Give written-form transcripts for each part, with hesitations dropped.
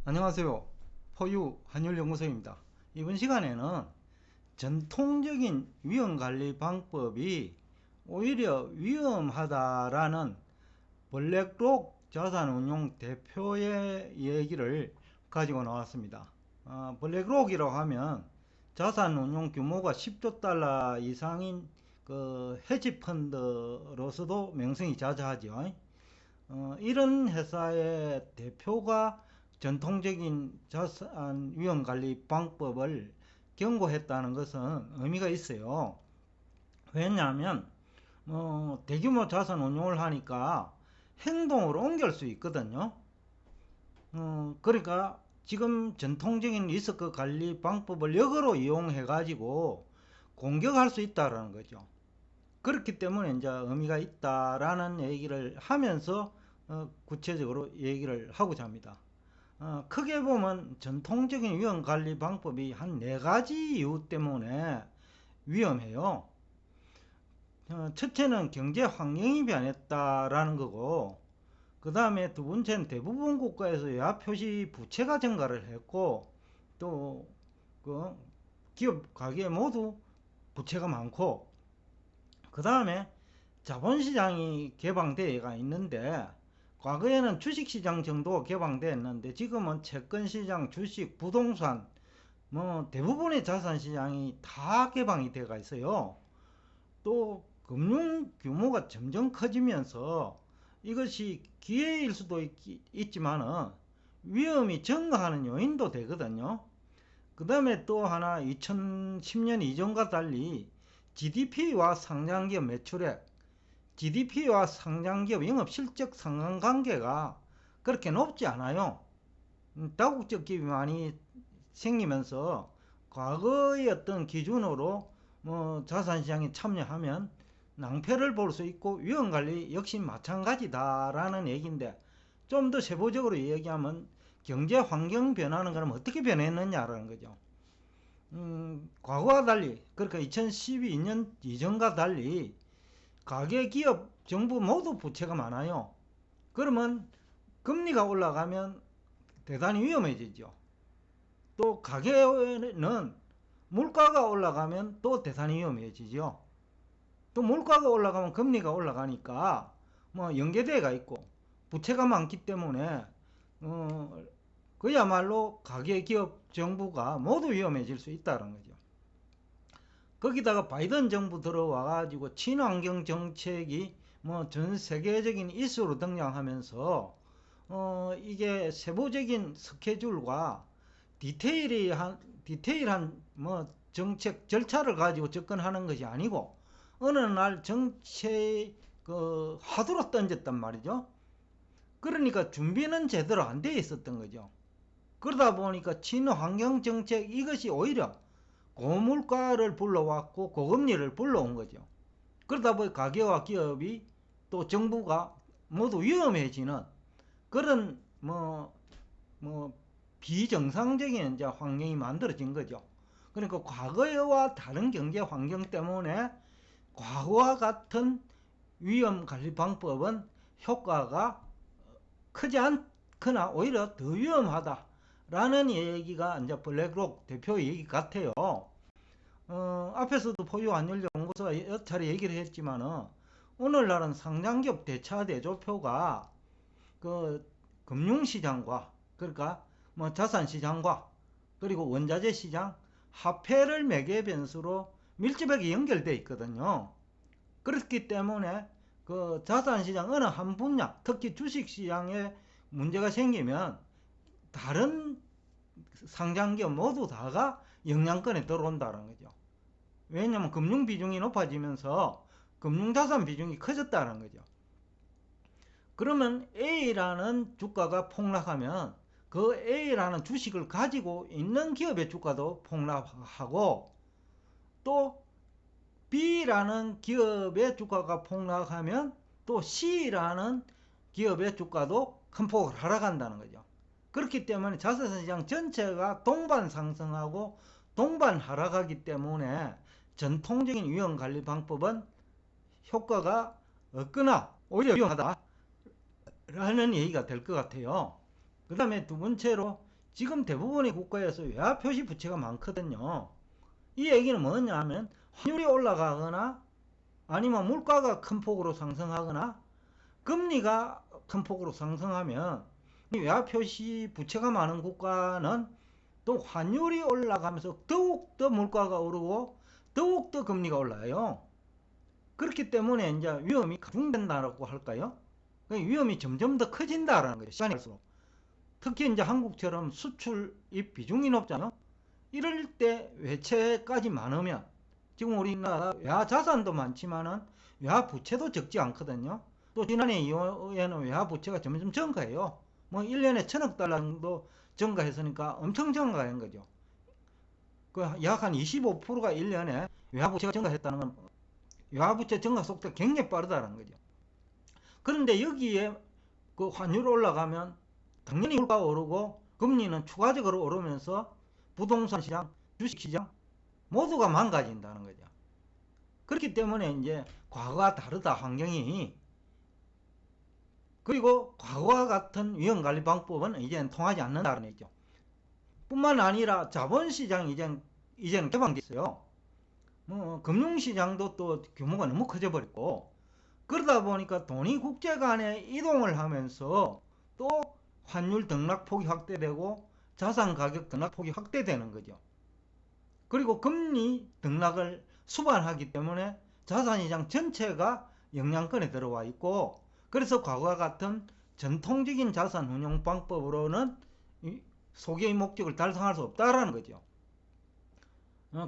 안녕하세요. 포유 한율연구소입니다. 이번 시간에는 전통적인 위험관리 방법이 오히려 위험하다라는 블랙록 자산운용 대표의 얘기를 가지고 나왔습니다. 블랙록이라고 하면 자산운용 규모가 10조 달러 이상인 그 헤지펀드로서도 명성이 자자하죠. 이런 회사의 대표가 전통적인 자산 위험 관리 방법을 경고했다는 것은 의미가 있어요. 왜냐하면 대규모 자산 운용을 하니까 행동으로 옮길 수 있거든요. 그러니까 지금 전통적인 리스크 관리 방법을 역으로 이용해 가지고 공격할 수 있다라는 거죠. 그렇기 때문에 이제 의미가 있다라는 얘기를 하면서 구체적으로 얘기를 하고자 합니다. 크게 보면 전통적인 위험관리 방법이 한 네 가지 이유 때문에 위험해요. 첫째는 경제 환경이 변했다라는 거고, 그 다음에 두 번째는 대부분 국가에서 외화 표시 부채가 증가를 했고, 또 그 기업 가게 모두 부채가 많고, 그 다음에 자본시장이 개방되어가 있는데, 과거에는 주식시장 정도 개방되었는데 지금은 채권시장, 주식, 부동산 대부분의 자산시장이 다 개방이 되어 있어요. 또 금융 규모가 점점 커지면서 이것이 기회일 수도 있지만은 위험이 증가하는 요인도 되거든요. 그 다음에 또 하나 2010년 이전과 달리 GDP와 상장기업 매출액, GDP와 상장기업 영업실적 상관관계가 그렇게 높지 않아요. 다국적 기업이 많이 생기면서 과거의 어떤 기준으로 자산시장에 참여하면 낭패를 볼 수 있고 위험관리 역시 마찬가지다라는 얘기인데, 좀 더 세부적으로 얘기하면 경제 환경 변화는 그럼 어떻게 변했느냐라는 거죠. 과거와 달리, 그러니까 2012년 이전과 달리 가계, 기업, 정부 모두 부채가 많아요. 그러면 금리가 올라가면 대단히 위험해지죠. 또 가계는 물가가 올라가면 또 대단히 위험해지죠. 또 물가가 올라가면 금리가 올라가니까 연계대가 있고 부채가 많기 때문에 그야말로 가계, 기업, 정부가 모두 위험해질 수 있다는 거죠. 거기다가 바이든 정부 들어와 가지고 친환경 정책이 전 세계적인 이슈로 등장하면서 이게 세부적인 스케줄과 디테일한 정책 절차를 가지고 접근하는 것이 아니고 어느 날 정책 화두로 던졌단 말이죠. 그러니까 준비는 제대로 안 돼 있었던 거죠. 그러다 보니까 친환경 정책 이것이 오히려 고물가를 불러왔고 고금리를 불러온 거죠. 그러다 보니 가계와 기업이 또 정부가 모두 위험해지는 그런 비정상적인 이제 환경이 만들어진 거죠. 그러니까 과거와 다른 경제 환경 때문에 과거와 같은 위험 관리 방법은 효과가 크지 않거나 오히려 더 위험하다라는 얘기가 이제 블랙록 대표 얘기 같아요. 앞에서도 포유환율연구소가 여러 차례 얘기를 했지만은 오늘날은 상장기업 대차 대조표가 그 금융시장과, 그러니까 자산시장과 그리고 원자재 시장, 화폐를 매개 변수로 밀접하게 연결되어 있거든요. 그렇기 때문에 그 자산시장 어느 한 분야, 특히 주식시장에 문제가 생기면 다른 상장기업 모두 다가 영향권에 들어온다는 거죠. 왜냐하면 금융 비중이 높아지면서 금융자산 비중이 커졌다는 거죠. 그러면 A라는 주가가 폭락하면 그 A라는 주식을 가지고 있는 기업의 주가도 폭락하고, 또 B라는 기업의 주가가 폭락하면 또 C라는 기업의 주가도 큰 폭으로 하락한다는 거죠. 그렇기 때문에 자산시장 전체가 동반 상승하고 동반 하락하기 때문에 전통적인 위험관리 방법은 효과가 없거나 오히려 위험하다 라는 얘기가 될 것 같아요. 그 다음에 두 번째로 지금 대부분의 국가에서 외화 표시 부채가 많거든요. 이 얘기는 뭐냐 하면 환율이 올라가거나 아니면 물가가 큰 폭으로 상승하거나 금리가 큰 폭으로 상승하면 이 외화 표시 부채가 많은 국가는 또 환율이 올라가면서 더욱더 물가가 오르고 더욱더 금리가 올라요. 그렇기 때문에 이제 위험이 가중된다고 할까요? 위험이 점점 더 커진다라는 거죠. 시간이 갈수록. 특히 이제 한국처럼 수출입 비중이 높잖아요. 이럴 때 외채까지 많으면 지금 우리나라 외화 자산도 많지만은 외화 부채도 적지 않거든요. 또 지난해 이후에는 외화 부채가 점점 증가해요. 뭐 1년에 1000억 달러 정도 증가했으니까 엄청 증가한 거죠. 약 한 25%가 1년에 외화 부채가 증가했다는 건 외화 부채 증가 속도가 굉장히 빠르다는 거죠. 그런데 여기에 그 환율 올라가면 당연히 물가가 오르고 금리는 추가적으로 오르면서 부동산 시장, 주식 시장 모두가 망가진다는 거죠. 그렇기 때문에 이제 과거와 다르다 환경이. 그리고 과거와 같은 위험관리 방법은 이제는 통하지 않는다는 얘기죠. 뿐만 아니라 자본시장이 이제는 개방돼 있어요. 금융시장도 또 규모가 너무 커져 버렸고, 그러다 보니까 돈이 국제 간에 이동을 하면서 또 환율 등락폭이 확대되고 자산 가격 등락폭이 확대되는 거죠. 그리고 금리 등락을 수반하기 때문에 자산시장 전체가 영향권에 들어와 있고, 그래서 과거와 같은 전통적인 자산 운용 방법으로는 소개의 목적을 달성할 수 없다라는 거죠.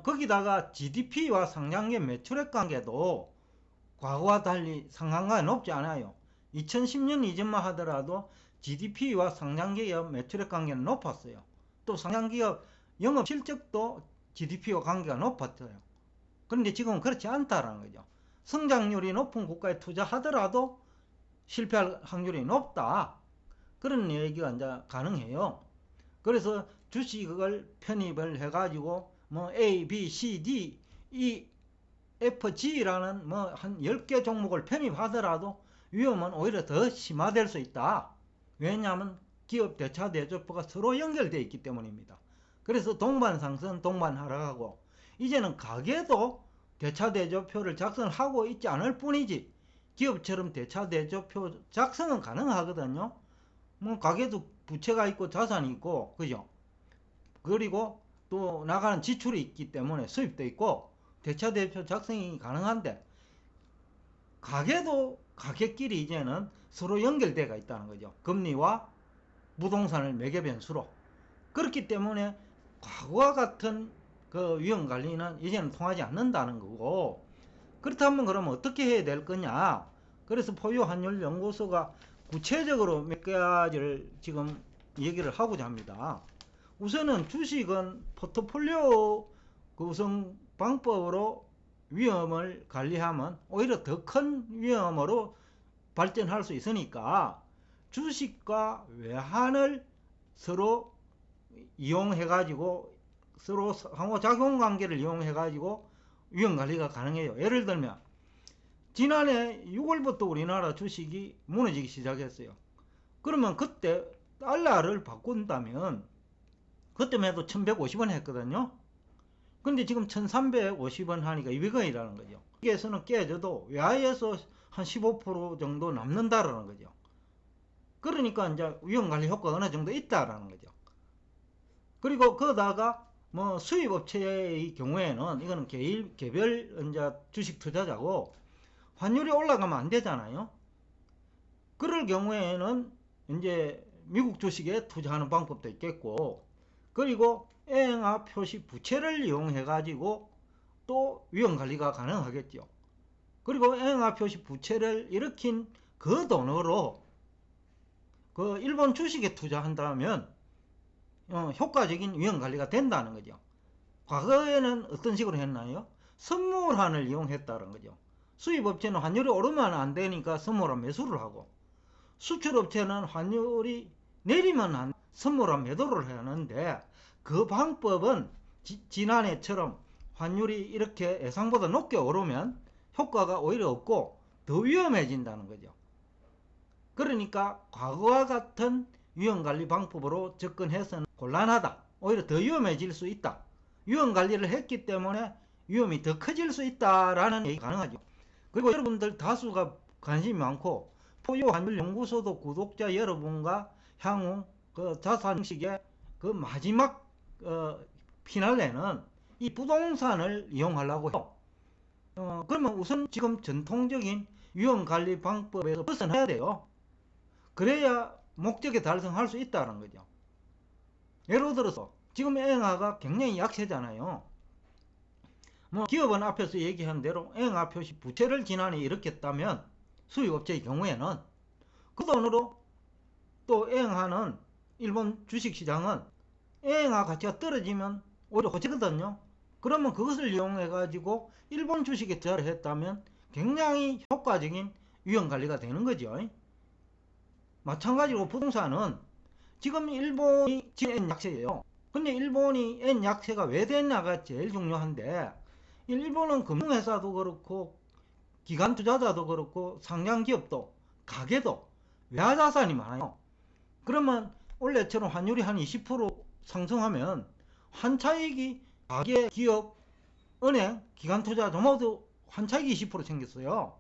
거기다가 GDP와 상장기업 매출액 관계도 과거와 달리 상관관계가 높지 않아요. 2010년 이전만 하더라도 GDP와 상장기업 매출액 관계는 높았어요. 또 상장기업 영업 실적도 GDP와 관계가 높았어요. 그런데 지금은 그렇지 않다라는 거죠. 성장률이 높은 국가에 투자하더라도 실패할 확률이 높다. 그런 얘기가 이제 가능해요. 그래서 주식을 편입을 해가지고 뭐 A, B, C, D, E, F, G라는 뭐 한 10개 종목을 편입하더라도 위험은 오히려 더 심화될 수 있다. 왜냐하면 기업 대차 대조표가 서로 연결되어 있기 때문입니다. 그래서 동반 상승, 동반 하락하고, 이제는 가계도 대차 대조표를 작성하고 있지 않을 뿐이지 기업처럼 대차 대조표 작성은 가능하거든요. 뭐 가계도 부채가 있고 자산이 있고, 그죠? 그리고 또 나가는 지출이 있기 때문에 수입도 있고 대차 대표 작성이 가능한데, 가계도 가계끼리 이제는 서로 연결되어 있다는 거죠. 금리와 부동산을 매개 변수로. 그렇기 때문에 과거와 같은 그 위험 관리는 이제는 통하지 않는다는 거고, 그렇다면 그럼 어떻게 해야 될 거냐? 그래서 포유환율연구소가 구체적으로 몇 가지를 지금 얘기를 하고자 합니다. 우선은 주식은 포트폴리오 구성 방법으로 위험을 관리하면 오히려 더 큰 위험으로 발전할 수 있으니까 주식과 외환을 서로 이용해가지고 서로 상호작용 관계를 이용해가지고 위험관리가 가능해요. 예를 들면 지난해 6월부터 우리나라 주식이 무너지기 시작했어요. 그러면 그때 달러를 바꾼다면 그때만 해도 1150원 했거든요. 근데 지금 1350원 하니까 200원이라는 거죠. 여기에서는 깨져도 외화에서 한 15% 정도 남는다라는 거죠. 그러니까 이제 위험관리 효과가 어느 정도 있다라는 거죠. 그리고 거기다가 뭐 수입업체의 경우에는 이거는 개별 이제 주식 투자자고 환율이 올라가면 안 되잖아요. 그럴 경우에는 이제 미국 주식에 투자하는 방법도 있겠고, 그리고 엔화 표시 부채를 이용해 가지고 또 위험 관리가 가능하겠죠. 그리고 엔화 표시 부채를 일으킨 그 돈으로 그 일본 주식에 투자한다면 효과적인 위험 관리가 된다는 거죠. 과거에는 어떤 식으로 했나요? 선물환을 이용했다는 거죠. 수입업체는 환율이 오르면 안 되니까 선물환 매수를 하고, 수출업체는 환율이 내리면 선물환 매도를 하는데, 그 방법은 지난해처럼 환율이 이렇게 예상보다 높게 오르면 효과가 오히려 없고 더 위험해진다는 거죠. 그러니까 과거와 같은 위험관리 방법으로 접근해서는 곤란하다. 오히려 더 위험해질 수 있다. 위험 관리를 했기 때문에 위험이 더 커질 수 있다라는 얘기가 가능하죠. 그리고 여러분들 다수가 관심이 많고 포유환율연구소도 구독자 여러분과 향후 그 자산식의 그 마지막 피날레는 이 부동산을 이용하려고 해요. 그러면 우선 지금 전통적인 위험관리 방법에서 벗어나야 돼요. 그래야 목적에 달성할 수 있다는 거죠. 예를 들어서 지금 엔화가 굉장히 약세잖아요. 뭐 기업은 앞에서 얘기한 대로 엔화 표시 부채를 지난해 일으켰다면 수입업체의 경우에는 그 돈으로 또 엔화는 일본 주식시장은 엔화 가치가 떨어지면 오히려 호재거든요. 그러면 그것을 이용해 가지고 일본 주식에 투자를 했다면 굉장히 효과적인 위험관리가 되는 거죠. 마찬가지로 부동산은 지금 일본이 지금 엔 약세예요. 근데 일본이 엔 약세가 왜 됐냐가 제일 중요한데, 일본은 금융회사도 그렇고 기관 투자자도 그렇고 상장기업도 가게도 외화자산이 많아요. 그러면 원래처럼 환율이 한 20% 상승하면 환차익이 가게, 기업, 은행, 기관 투자자 모두 환차익이 20% 생겼어요.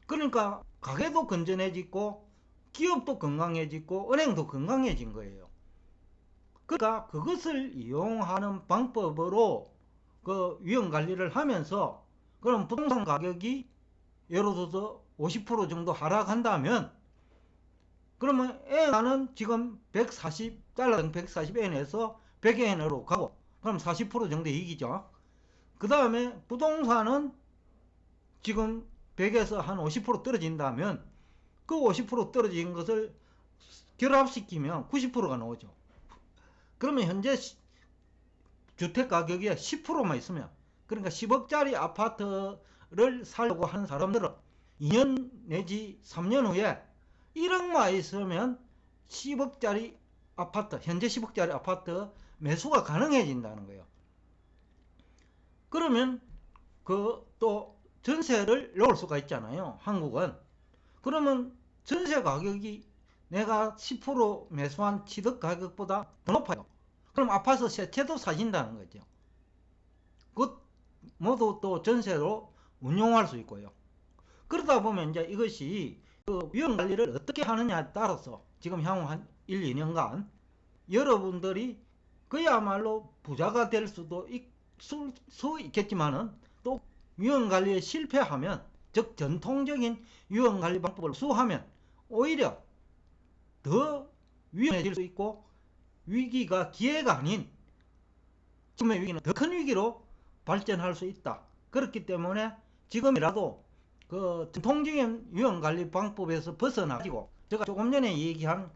그러니까 가게도 건전해지고 기업도 건강해지고 은행도 건강해진 거예요. 그러니까 그것을 이용하는 방법으로 그 위험 관리를 하면서, 그럼 부동산 가격이 예를 들어서 50% 정도 하락한다면, 그러면 엔화는 지금 140달러, 140엔에서 100엔으로 가고, 그럼 40% 정도 이익이죠. 그 다음에 부동산은 지금 100에서 한 50% 떨어진다면 그 50% 떨어진 것을 결합시키면 90%가 나오죠. 그러면 현재 주택 가격이 10%만 있으면, 그러니까 10억짜리 아파트를 살려고 하는 사람들은 2년 내지 3년 후에 1억만 있으면 10억짜리 아파트, 현재 10억짜리 아파트 매수가 가능해진다는 거예요. 그러면 그 또 전세를 넣을 수가 있잖아요, 한국은. 그러면 전세 가격이 내가 10% 매수한 취득 가격보다 더 높아요. 그럼 아파트 세 채도 사신다는 거죠. 그 모두 또 전세로 운용할 수 있고요. 그러다 보면 이제 이것이 그 위험 관리를 어떻게 하느냐에 따라서 지금 향후 한 1, 2년간 여러분들이 그야말로 부자가 될 수도 있겠지만은, 또 위험 관리에 실패하면, 즉 전통적인 위험 관리 방법을 수하면 오히려 더 위험해질 수 있고, 위기가 기회가 아닌 지금의 위기는 더 큰 위기로 발전할 수 있다. 그렇기 때문에 지금이라도 그 전통적인 위험관리 방법에서 벗어나가지고 제가 조금 전에 얘기한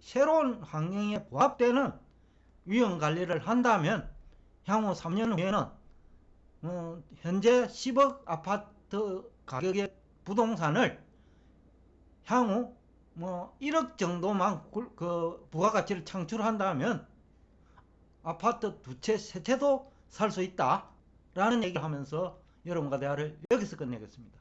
새로운 환경에 부합되는 위험관리를 한다면 향후 3년 후에는 현재 10억 아파트 가격의 부동산을 향후 1억 정도만 그 부가가치를 창출한다면 아파트 2채, 3채도 살 수 있다 라는 얘기를 하면서 여러분과 대화를 여기서 끝내겠습니다.